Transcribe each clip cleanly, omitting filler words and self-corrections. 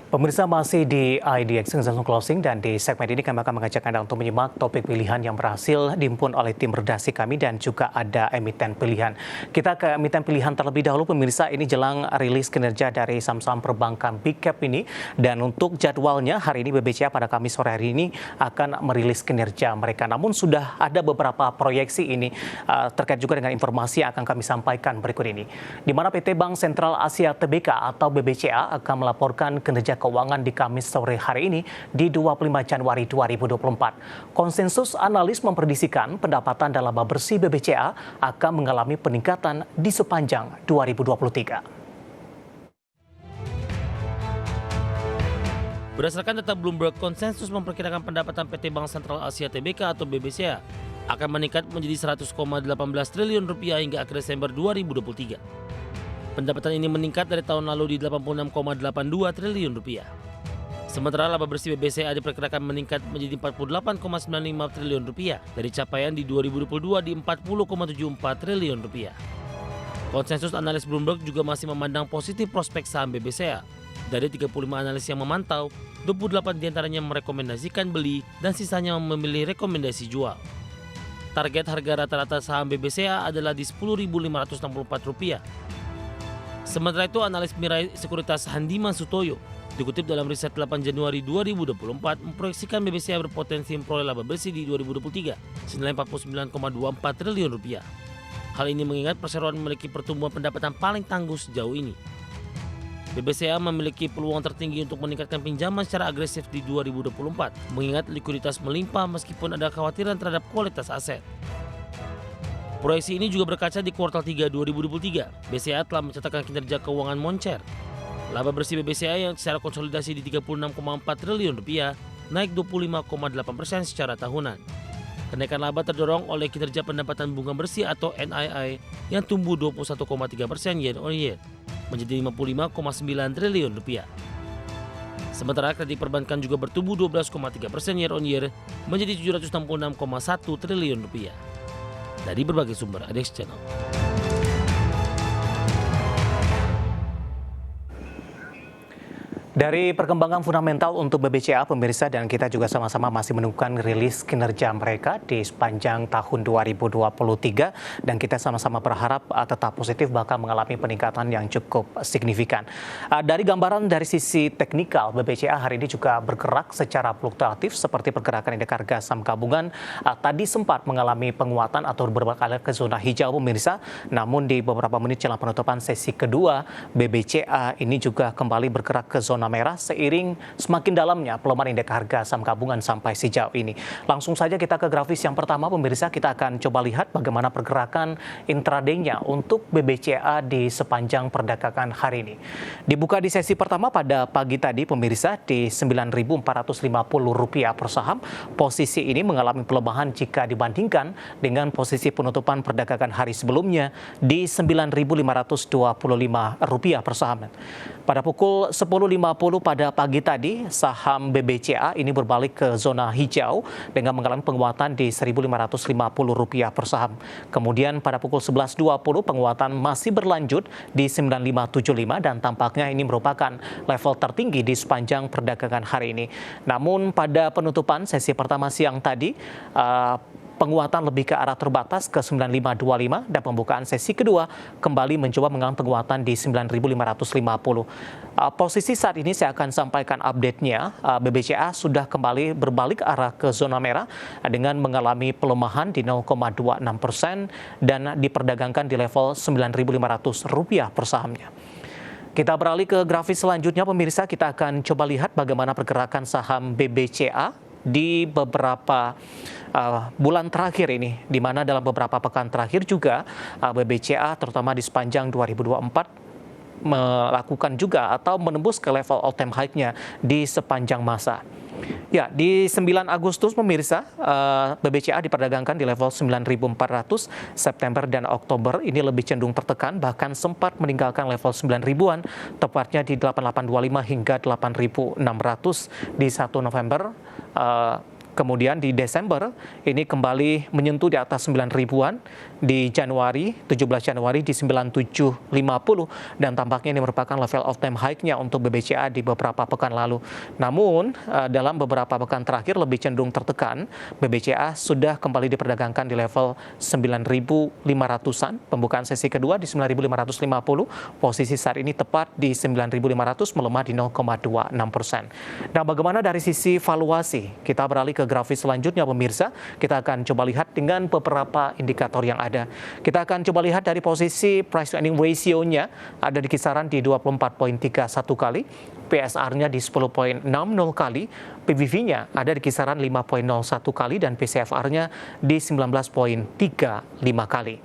Pemirsa masih di IDX Langsung Closing dan di segmen ini kami akan mengajak Anda untuk menyimak topik pilihan yang berhasil dihimpun oleh tim redaksi kami dan juga ada emiten pilihan. Kita ke emiten pilihan terlebih dahulu pemirsa, ini jelang rilis kinerja dari saham-saham perbankan Big Cap ini, dan untuk jadwalnya hari ini BBCA pada Kamis sore hari ini akan merilis kinerja mereka. Namun sudah ada beberapa proyeksi ini terkait juga dengan informasi yang akan kami sampaikan berikut ini. Di mana PT Bank Sentral Asia Tbk atau BBCA akan melaporkan kinerja keuangan di Kamis sore hari ini di 25 Januari 2024. Konsensus analis memprediksikan pendapatan dan laba bersih BBCA akan mengalami peningkatan di sepanjang 2023. Berdasarkan data Bloomberg, konsensus memperkirakan pendapatan PT Bank Sentral Asia Tbk atau BBCA akan meningkat menjadi 100,18 triliun rupiah hingga akhir Desember 2023. Pendapatan ini meningkat dari tahun lalu di 86,82 triliun rupiah. Sementara laba bersih BBCA diperkirakan meningkat menjadi 48,95 triliun rupiah dari capaian di 2022 di 40,74 triliun rupiah. Konsensus analis Bloomberg juga masih memandang positif prospek saham BBCA. Dari 35 analis yang memantau, 28 diantaranya merekomendasikan beli dan sisanya memilih rekomendasi jual. Target harga rata-rata saham BBCA adalah di Rp10.564. Sementara itu, analis Mirai Sekuritas Handiman Sutoyo dikutip dalam riset 8 Januari 2024 memproyeksikan BBCA berpotensi memperoleh laba bersih di 2023 senilai 49,24 triliun rupiah. Hal ini mengingat perseroan memiliki pertumbuhan pendapatan paling tangguh sejauh ini. BBCA memiliki peluang tertinggi untuk meningkatkan pinjaman secara agresif di 2024 mengingat likuiditas melimpah meskipun ada kekhawatiran terhadap kualitas aset. Proyeksi ini juga berkaca di kuartal 3 2023. BCA telah mencatatkan kinerja keuangan moncer. Laba bersih BBCA yang secara konsolidasi di 36,4 triliun rupiah naik 25,8% secara tahunan. Kenaikan laba terdorong oleh kinerja pendapatan bunga bersih atau NII yang tumbuh 21,3% year on year menjadi 55,9 triliun rupiah. Sementara kredit perbankan juga bertumbuh 12,3% year on year menjadi 766,1 triliun rupiah. Dari berbagai sumber IDX Channel. Dari perkembangan fundamental untuk BBCA, pemirsa, dan kita juga sama-sama masih menunggukan rilis kinerja mereka di sepanjang tahun 2023, dan kita sama-sama berharap tetap positif bahkan mengalami peningkatan yang cukup signifikan. Dari gambaran dari sisi teknikal, BBCA hari ini juga bergerak secara fluktuatif seperti pergerakan indeks harga saham gabungan tadi sempat mengalami penguatan atau berbalik ke zona hijau pemirsa, namun di beberapa menit jelang penutupan sesi kedua, BBCA ini juga kembali bergerak ke zona merah seiring semakin dalamnya pelemahan indeks harga saham gabungan sampai sejauh ini. Langsung saja kita ke grafis yang pertama pemirsa, kita akan coba lihat bagaimana pergerakan intraday-nya untuk BBCA di sepanjang perdagangan hari ini. Dibuka di sesi pertama pada pagi tadi pemirsa di Rp9.450 per saham. Posisi ini mengalami pelemahan jika dibandingkan dengan posisi penutupan perdagangan hari sebelumnya di Rp9.525 per saham. Pada pukul 10.50 pada pagi tadi, saham BBCA ini berbalik ke zona hijau dengan mengalami penguatan di Rp1.550 per saham. Kemudian pada pukul 11.20 penguatan masih berlanjut di 9575 dan tampaknya ini merupakan level tertinggi di sepanjang perdagangan hari ini. Namun pada penutupan sesi pertama siang tadi, penguatan lebih ke arah terbatas ke 9525 dan pembukaan sesi kedua kembali mencoba mengalami penguatan di 9.550. Posisi saat ini saya akan sampaikan update-nya. BBCA sudah kembali berbalik arah ke zona merah dengan mengalami pelemahan di 0,26% dan diperdagangkan di level Rp9.500 per sahamnya. Kita beralih ke grafis selanjutnya pemirsa, kita akan coba lihat bagaimana pergerakan saham BBCA di beberapa bulan terakhir ini, di mana dalam beberapa pekan terakhir juga BBCA terutama di sepanjang 2024 melakukan juga atau menembus ke level all time high-nya di sepanjang masa. Ya, di 9 Agustus pemirsa, BBCA diperdagangkan di level 9.400, September dan Oktober ini lebih cenderung tertekan, bahkan sempat meninggalkan level 9.000-an, tepatnya di 8.825 hingga 8.600 di 1 November Kemudian di Desember ini kembali menyentuh di atas 9 ribuan, di Januari 17 Januari di 9750 dan tampaknya ini merupakan level of time high-nya untuk BBCA di beberapa pekan lalu. Namun dalam beberapa pekan terakhir lebih cenderung tertekan, BBCA sudah kembali diperdagangkan di level 9.500-an, pembukaan sesi kedua di 9.550, posisi saat ini tepat di 9.500 melemah di 0,26%. Nah, bagaimana dari sisi valuasi? Kita beralih ke grafis selanjutnya pemirsa, kita akan coba lihat dengan beberapa indikator yang ada. Kita akan coba lihat dari posisi price to earning ratio-nya ada di kisaran di 24,31 kali, PSR-nya di 10,60 kali, PBV-nya ada di kisaran 5,01 kali dan PCFR-nya di 19,35 kali.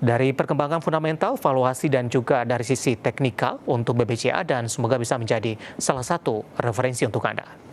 Dari perkembangan fundamental, valuasi dan juga dari sisi teknikal untuk BBCA dan semoga bisa menjadi salah satu referensi untuk Anda.